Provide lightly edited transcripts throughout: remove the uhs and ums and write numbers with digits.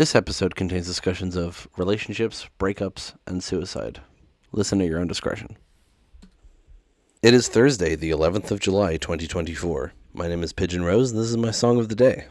This episode contains discussions of relationships, breakups, and suicide. Listen at your own discretion. It is Thursday, the 11th of July, 2024. My name is Pigeon and this is my song of the day.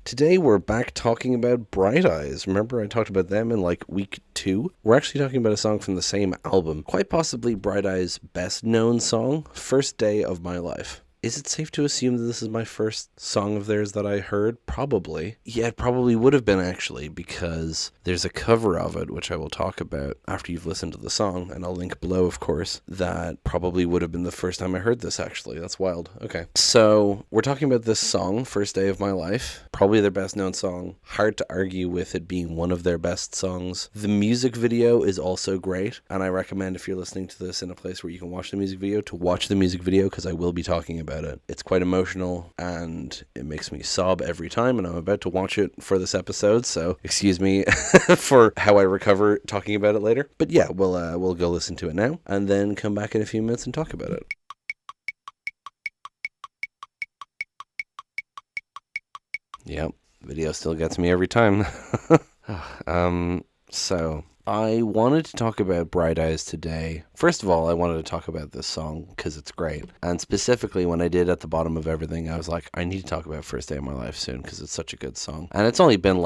Today we're back talking about Bright Eyes. Remember I talked about them in week 2? We're actually talking about a song from the same album. Quite possibly Bright Eyes' best known song, First Day of My Life. Is it safe to assume that this is my first song of theirs that I heard? Probably. Yeah, it probably would have been actually, because there's a cover of it, which I will talk about after you've listened to the song, and I'll link below, of course, that probably would have been the first time I heard this, actually. That's wild. Okay. So, we're talking about this song, First Day of My Life. Probably their best known song. Hard to argue with it being one of their best songs. The music video is also great, and I recommend if you're listening to this in a place where you can watch the music video, to watch the music video, because I will be talking about it. It's quite emotional and it makes me sob every time, and I'm about to watch it for this episode, so excuse me for how I recover talking about it later. But yeah, we'll go listen to it now and then come back in a few minutes and talk about it. Yep, video still gets me every time. So I wanted to talk about Bright Eyes today. First of all, I wanted to talk about this song because it's great. And specifically, when I did at the bottom of everything, I was like, I need to talk about First Day of My Life soon because it's such a good song. And it's only been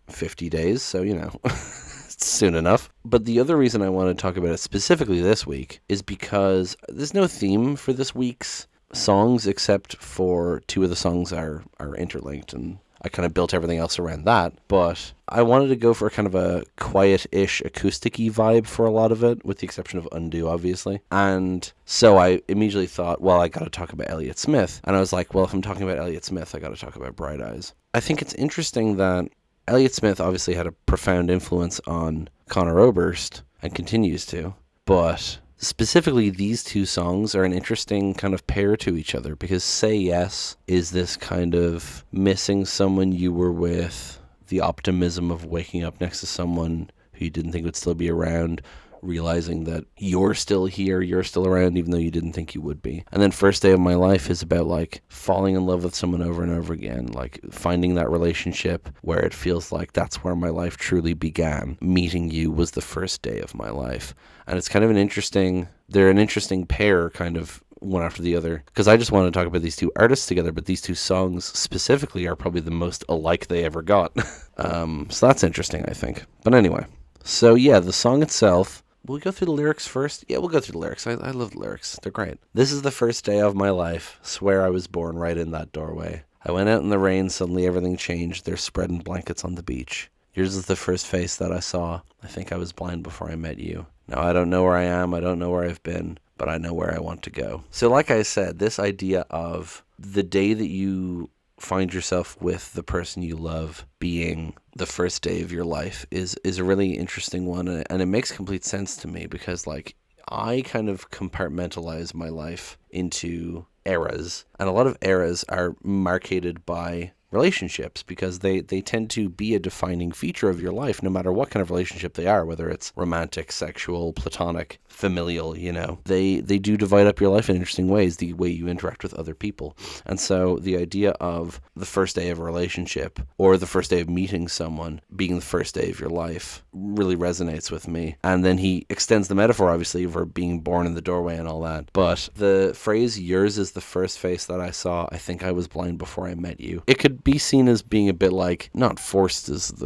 50 days, so it's soon enough. But the other reason I want to talk about it specifically this week is because there's no theme for this week's songs except for 2 of the songs are interlinked, and I kind of built everything else around that, but I wanted to go for kind of a quiet-ish acoustic-y vibe for a lot of it, with the exception of Undo, obviously. And so I immediately thought, well, I got to talk about Elliott Smith. And I was like, well, if I'm talking about Elliott Smith, I got to talk about Bright Eyes. I think it's interesting that Elliott Smith obviously had a profound influence on Conor Oberst, and continues to, but specifically, these 2 songs are an interesting kind of pair to each other, because Say Yes is this kind of missing someone you were with, the optimism of waking up next to someone who you didn't think would still be around, realizing that you're still here, you're still around, even though you didn't think you would be. And then First Day of My Life is about falling in love with someone over and over again, finding that relationship where it feels like that's where my life truly began. Meeting you was the first day of my life. And it's kind of they're an interesting pair, kind of one after the other, because I just want to talk about these 2 artists together, but these 2 songs specifically are probably the most alike they ever got. So that's interesting, I think. But anyway, so yeah, the song itself, will we go through the lyrics first? Yeah, we'll go through the lyrics. I love the lyrics. They're great. This is the first day of my life. Swear I was born right in that doorway. I went out in the rain. Suddenly everything changed. They're spreading blankets on the beach. Yours is the first face that I saw. I think I was blind before I met you. Now I don't know where I am. I don't know where I've been, but I know where I want to go. So like I said, this idea of the day that you find yourself with the person you love being the first day of your life is a really interesting one, and it makes complete sense to me, because I kind of compartmentalize my life into eras, and a lot of eras are marketed by relationships, because they tend to be a defining feature of your life, no matter what kind of relationship they are, whether it's romantic, sexual, platonic, familial, they do divide up your life in interesting ways, the way you interact with other people. And so the idea of the first day of a relationship, or the first day of meeting someone being the first day of your life, really resonates with me. And then he extends the metaphor, obviously, for being born in the doorway and all that. But the phrase, yours is the first face that I saw, I think I was blind before I met you, it could be seen as being a bit not forced isn't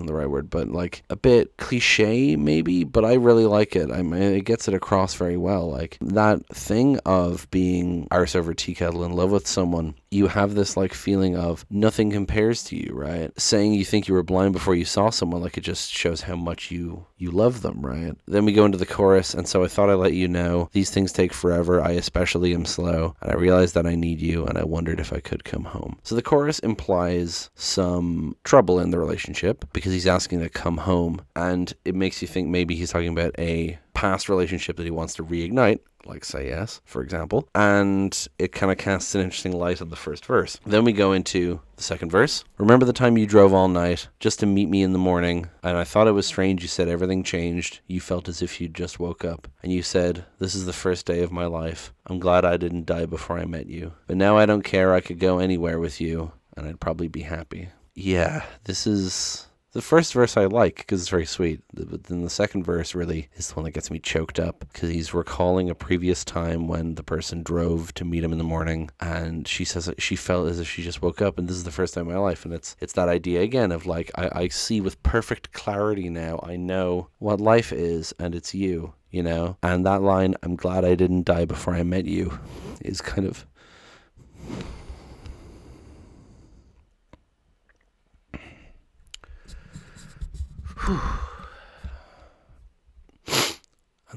the right word, but a bit cliche maybe, but I really like it. I mean, it gets it across very well. That thing of being arse over tea kettle in love with someone, you have this feeling of nothing compares to you, right? Saying you think you were blind before you saw someone, it just shows how much you love them, right? Then we go into the chorus, and so I thought I'd let you know, these things take forever, I especially am slow, and I realized that I need you, and I wondered if I could come home. So the chorus implies some trouble in the relationship, because he's asking to come home, and it makes you think maybe he's talking about a past relationship that he wants to reignite, like Say Yes, for example, and it kind of casts an interesting light on the first verse. Then we go into the second verse. Remember the time you drove all night just to meet me in the morning, and I thought it was strange. You said everything changed. You felt as if you'd just woke up, and you said, this is the first day of my life. I'm glad I didn't die before I met you. But now I don't care. I could go anywhere with you, and I'd probably be happy. Yeah, this is... The first verse I like because it's very sweet, but then the second verse really is the one that gets me choked up because he's recalling a previous time when the person drove to meet him in the morning, and she says that she felt as if she just woke up, and this is the first time in my life. And it's that idea again of like, I see with perfect clarity now, I know what life is, and it's you, you know? And that line, I'm glad I didn't die before I met you, is kind of...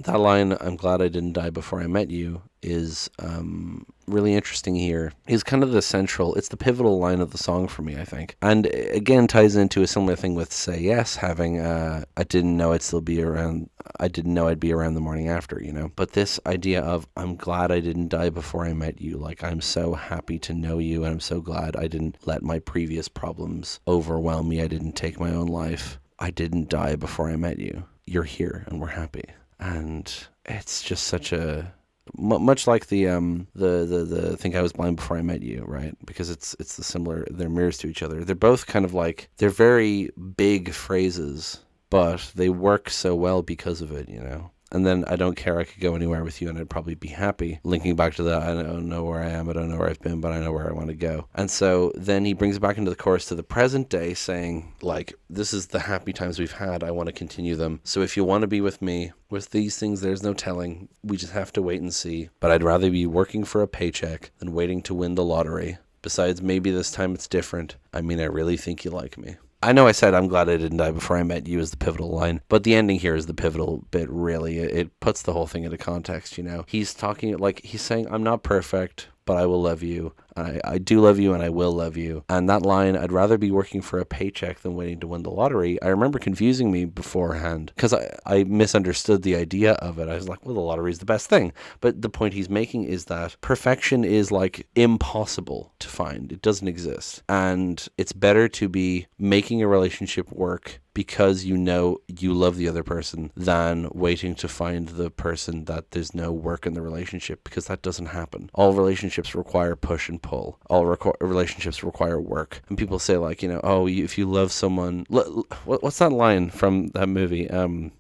That line, I'm glad I didn't die before I met you, is really interesting here. Is kind of it's the pivotal line of the song for me, I think. And again, ties into a similar thing with Say Yes, having, I didn't know I'd be around the morning after, you know. But this idea of, I'm glad I didn't die before I met you. Like, I'm so happy to know you, and I'm so glad I didn't let my previous problems overwhelm me. I didn't take my own life. I didn't die before I met you. You're here, and we're happy. And it's just such a... Much like the think I was blind before I met you, right? Because it's the similar... They're mirrors to each other. They're both kind of like... They're very big phrases, but they work so well because of it, you know? And then, I don't care, I could go anywhere with you and I'd probably be happy. Linking back to that, I don't know where I am, I don't know where I've been, but I know where I want to go. And so then he brings it back into the chorus to the present day, saying, like, this is the happy times we've had, I want to continue them. So if you want to be with me, with these things, there's no telling. We just have to wait and see. But I'd rather be working for a paycheck than waiting to win the lottery. Besides, maybe this time it's different. I mean, I really think you like me. I know I said I'm glad I didn't die before I met you as the pivotal line, but the ending here is the pivotal bit, really. It puts the whole thing into context, you know. He's talking, like, he's saying, I'm not perfect, but I will love you. I do love you, and I will love you. And that line, I'd rather be working for a paycheck than waiting to win the lottery, I remember confusing me beforehand, because I misunderstood the idea of it. I was like, well, the lottery is the best thing. But the point he's making is that perfection is, like, impossible to find. It doesn't exist. And it's better to be making a relationship work because you know you love the other person than waiting to find the person that there's no work in the relationship, because that doesn't happen. All relationships require push and pull. All relationships require work. And people say, like, you know, oh, if you love someone, what's that line from that movie?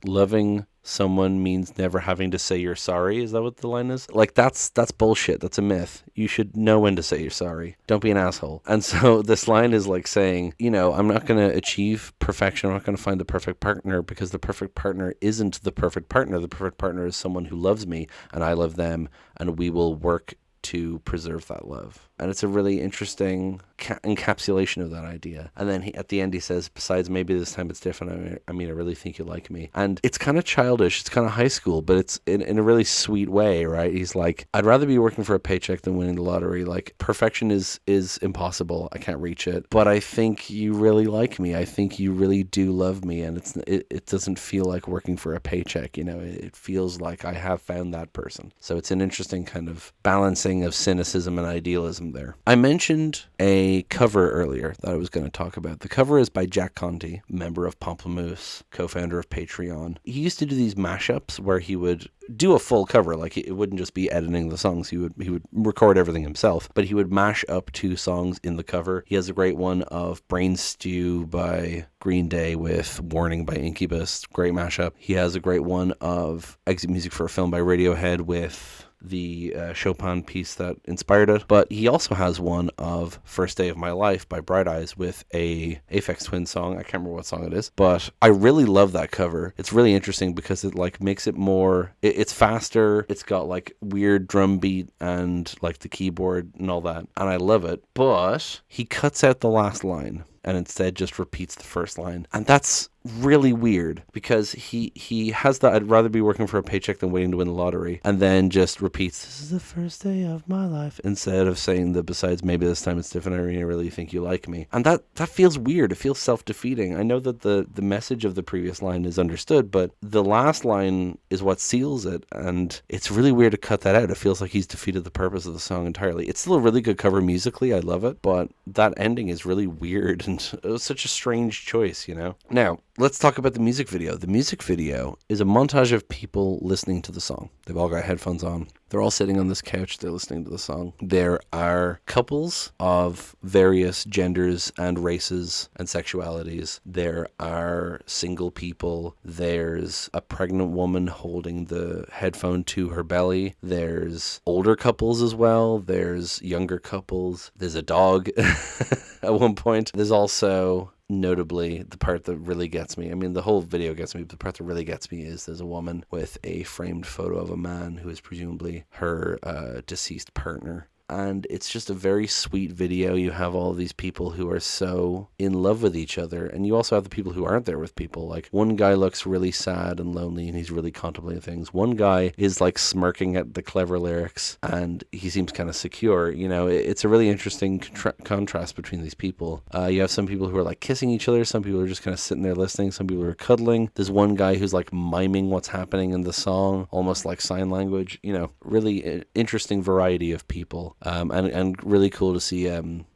Loving someone means never having to say you're sorry. Is that what the line is? Like, that's bullshit. That's a myth. You should know when to say you're sorry. Don't be an asshole. And so this line is like saying, you know, I'm not going to achieve perfection. I'm not going to find the perfect partner, because the perfect partner isn't the perfect partner. The perfect partner is someone who loves me and I love them, and we will work to preserve that love. And it's a really interesting encapsulation of that idea. And then at the end he says, besides, maybe this time it's different. I mean, I really think you like me. And it's kind of childish. It's kind of high school, but it's in a really sweet way, right? He's like, I'd rather be working for a paycheck than winning the lottery. Like, perfection is impossible. I can't reach it. But I think you really like me. I think you really do love me. And it doesn't feel like working for a paycheck. You know, it feels like I have found that person. So it's an interesting kind of balancing of cynicism and idealism there. I mentioned a cover earlier that I was going to talk about. The cover is by Jack Conte, member of Pamplemousse, co-founder of Patreon. He used to do these mashups where he would do a full cover. Like, it wouldn't just be editing the songs. He would record everything himself, but he would mash up 2 songs in the cover. He has a great one of Brain Stew by Green Day with Warning by Incubus. Great mashup. He has a great one of Exit Music for a Film by Radiohead with the Chopin piece that inspired it. But he also has one of First Day of My Life by Bright Eyes with a Aphex Twin song. I can't remember what song it is, but I really love that cover. It's really interesting because it like makes it more, it's faster. It's got like weird drum beat and like the keyboard and all that, and I love it. But he cuts out the last line and instead just repeats the first line. And that's really weird because he has that I'd rather be working for a paycheck than waiting to win the lottery, and then just repeats, "This is the first day of my life," instead of saying that besides maybe this time it's different, I really think you like me. And that feels weird. It feels self-defeating. I know that the message of the previous line is understood, but the last line is what seals it, and it's really weird to cut that out. It feels like he's defeated the purpose of the song entirely. It's still a really good cover musically. I love it, but that ending is really weird, and it was such a strange choice, you know? Now, let's talk about the music video. The music video is a montage of people listening to the song. They've all got headphones on. They're all sitting on this couch. They're listening to the song. There are couples of various genders and races and sexualities. There are single people. There's a pregnant woman holding the headphone to her belly. There's older couples as well. There's younger couples. There's a dog at one point. There's also, notably, the part that really gets me. I mean, the whole video gets me, but the part that really gets me is there's a woman with a framed photo of a man who is presumably her deceased partner. And it's just a very sweet video. You have all these people who are so in love with each other. And you also have the people who aren't there with people. Like, one guy looks really sad and lonely and he's really contemplating things. One guy is like smirking at the clever lyrics and he seems kind of secure. You know, it's a really interesting contrast between these people. You have some people who are like kissing each other. Some people are just kind of sitting there listening. Some people are cuddling. There's one guy who's like miming what's happening in the song, almost like sign language. You know, really interesting variety of people. And really cool to see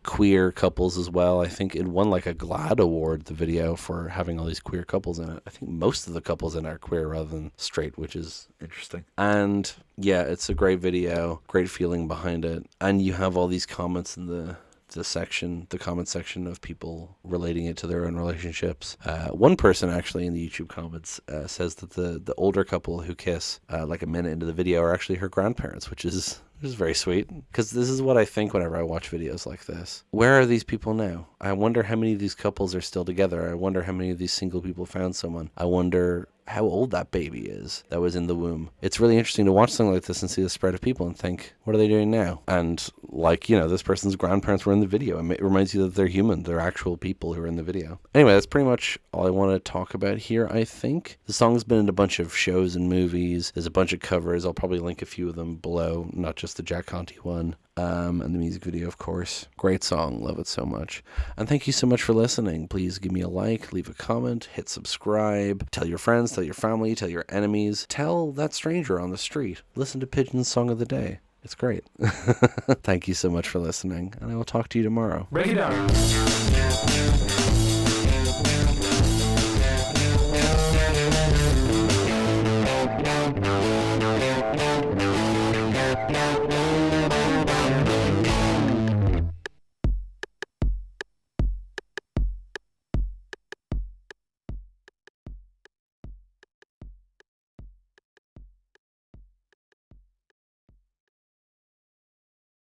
queer couples as well. I think it won like a GLAAD award, the video, for having all these queer couples in it. I think most of the couples in it are queer rather than straight, which is interesting. And yeah, it's a great video, great feeling behind it. And you have all these comments in the comment section of people relating it to their own relationships. One person actually in the YouTube comments says that the older couple who kiss like a minute into the video are actually her grandparents, which is very sweet, because this is what I think whenever I watch videos like this. Where are these people now? I wonder how many of these couples are still together. I wonder how many of these single people found someone. I wonder how old that baby is that was in the womb. It's really interesting to watch something like this and see the spread of people and think, what are they doing now? And like, you know, this person's grandparents were in the video. It reminds you that they're human. They're actual people who are in the video. Anyway, that's pretty much all I want to talk about here, I think. The song's been in a bunch of shows and movies. There's a bunch of covers. I'll probably link a few of them below, not just the Jack Conte one. And the music video, of course. Great song. Love it so much. And thank you so much for listening. Please give me a like, leave a comment, hit subscribe, tell your friends, tell your family, tell your enemies, tell that stranger on the street. Listen to Pigeon's Song of the Day. It's great. Thank you so much for listening, and I will talk to you tomorrow. Break it down.